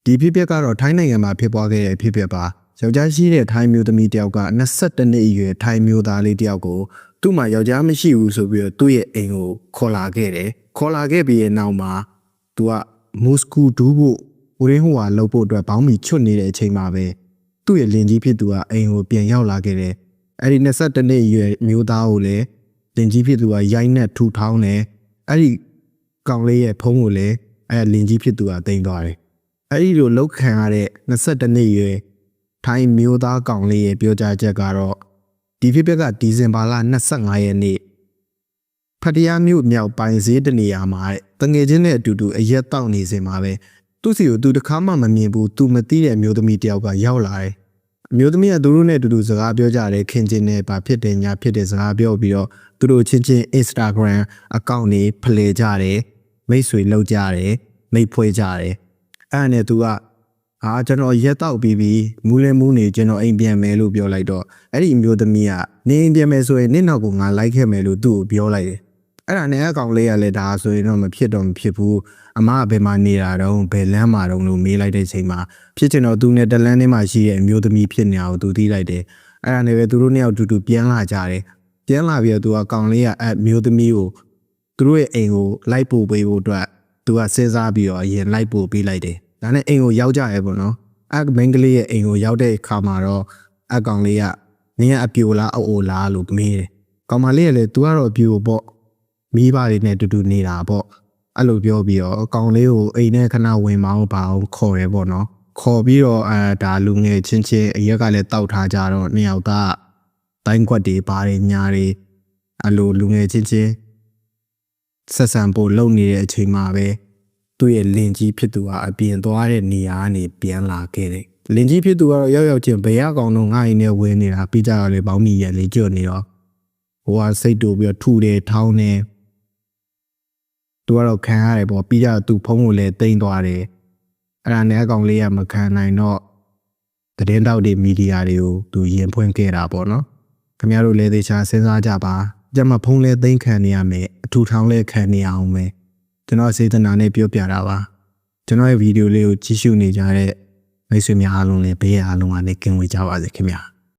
ဒီဖြစ်ပျက်ကတော့ထိုင်းနိုင်ငံမှာဖြစ်ပွားခဲ့တဲ့ဖြစ်ပျက်ပါယောက်ျားရှိတဲ့ထိုင်းမျိုးသမီးတယောက်က22နှစ်အရွယ်ထိုင်းမျိုးသားလေးတယောက်ကိုသူ့မှာယောက်ျားမရှိဘူးဆိုပြီးတော့သူ့ရဲ့အိမ်ကိုခေါ်လာခဲ့တယ်ခေါ်လာခဲ့ပြီးရဲ့နောက်မှာသူကမူစကူဒူးဖို့ဦးရင်းဟိုဟာလှုပ်ဖို့အတွက်ဘောင်းမီချွတ်နေတဲ့အချိန်မှာပဲသူ့ရဲ့လင်ကြီးဖြစ်သူကအိမ်ကိုပြန်ရောက်လာခဲ့တယ်အဲ့ဒီ22နှစ်အရွယ်မျိုးသားကိုလည်းလင်ကြီးဖြစ်သူကရိုက်နှက်ထူထောင်းတယ်အဲ့ဒီကောင်လေးရဲ့ဖုန်းကိုလည်းအဲ့လင်ကြီးဖြစ်သူကတင်သွားတယ်အဲ့ဒီလိုလောက်ခံရတဲ့22နှစ်အရွယ်ထိုင်းမျိုးသားကောင်လေးရဲ့ပြောကြားချက်ကတော့ဒီဖြစ်ပျက်ကဒီဇင်ဘာလ25ရက်နေ့ဖတ်တရားမြို့မြောက်ပိုင်းဈေးတနေရာမှာတငယ်ချင်းနဲ့အတူတူအရက်တောက်နေစဉ်မှာပဲသူ့စီကိုသူတခါမှမမြင်ဘူးသူမသိတဲ့အမျိုးသမီးတယောက်ကရောက်လာတယ်အမျိုးသမီးကသူတို့နဲ့အတူတူစကားပြောကြတယ်ခင်ချင်းနဲ့ဘာဖြစ်တယ်ညာဖြစ်တယ်စကားပြောပြီးတော့သူတို့ချင်းချင်း Instagram အကောင့်တွေဖလှယ်ကြတယ်မိတ်ဆွေလောက်ကြတယ်မိတ်ဖွဲ့ကြတယ်အဲ့နဲ့သူကကျွန်တော်ရက်တောက်ပြီးပြီမူးလဲမူးနေကျွန်တော်အိမ်ပြန်မယ်လို့ပြောလိုက်တော့အဲ့ဒီအမျိုးသမီးကနေအိမ်ပြန်မယ်ဆိုရင်နေ့နောက်ကိုငါလိုက်ခဲ့မယ်လို့သူ့ကိုပြောလိုက်တယ်အဲ့ဒါနဲ့အကောင်လေးကလည်းဒါဆိုရင်တော့မဖြစ်ဘူးအမကဘယ်မှာနေတာတော့ဘယ်လမ်းမှာတော့လို့မေးလိုက်တဲ့အချိန်မှာဖြစ်ချင်တော့သူနဲ့တလန်းထဲမှာရှိတဲ့အမျိုးသမီးဖြစ်နေတာကိုသူသိလိုက်တယ်အဲ့ဒါနဲ့ပဲသူတို့နှစ်ယောက်တူတူပြန်လာကြတယ်ပြန်လာပြီးတော့သူကကောင်လေးကအမျိုးသမီးကိုသူတို့ရဲ့အိမ်ကိုလိုက်ပို့ပေးဖို့အတွက်သူကစဉ်းစားပြီးတော့အရင်လိုက်ပို့ပေးလိုက်တယ်ဒါနဲ့အိမ်ကိုရောက်ကြရဲပေါ့နော်မင်းကလေးရဲ့အိမ်ကိုရောက်တဲ့အခါမှာတော့အကောင်လေးကနင်းကအပြိုလားအိုလားလို့မေးတယ်ကောင်မလေးကလည်း तू ကတော့အပြိုပေါ့မိဘတွေနဲ့တူတူနေတာပေါ့အဲ့လိုပြောပြီးတော့ကောင်လေးကိုအိမ်နဲ့ခဏဝင်မအောင်ပါအောင်ခေါ်ရဲပေါ့နော်ခေါ်ပြီးတော့ဒါလူငယ်ချင်းချင်းအရက်ကလည်းတောက်ထားကြတော့နှစ်ယောက်သားတိုင်းကွက်တွေပါတယ်ညာတွေအဲ့လိုလူငယ်ချင်းချင်းဆက်ဆံဖို့လုပ်နေတဲ့အချိန်မှာပဲသူ့ရဲ့လင်ကြီးဖြစ်သူကအပြင်သွားတဲ့နေရာကနေပြန်လာခဲ့တယ်လင်ကြီးဖြစ်သူကတော့ရောက်ချင်းဘယ်ရကောင်တော့ငါ့အိမ်နဲ့ဝင်နေတာပြီးကြတော့လေဘောင်းမီရလေးကျွတ်နေတော့ဟိုကစိတ်တူပြီးတော့ထူတယ်ထောင်းတယ်သူကတော့ခံရတယ်ပေါ့ပြီးကြတော့သူဖုန်းကိုလည်းတိမ့်သွားတယ်အဲ့ဒါနဲ့အကောင်လေးကမခံနိုင်တော့သတင်းတောက်တွေမီဒီယာတွေကိုသူရင်ဖွင့်ခဲ့တာပေါ့နော်ခင်ဗျားတို့လည်းသေချာစဉ်းစားကြပါကြမှာဖုန်းလည်းသိမ့်ခံနေရမယ်အထူထောင်းလည်းခံနေရအောင်ပဲကျွန်တော်စေတနာနဲ့ပြောပြတာပါကျွန်တော်ရဲ့ဗီဒီယိုလေးကိုကြည့်ရှုနေကြတဲ့မိတ်ဆွေများအားလုံးလည်းဘေးရအားလုံးကနေကင်ဝေးကြပါစေခင်ဗျာ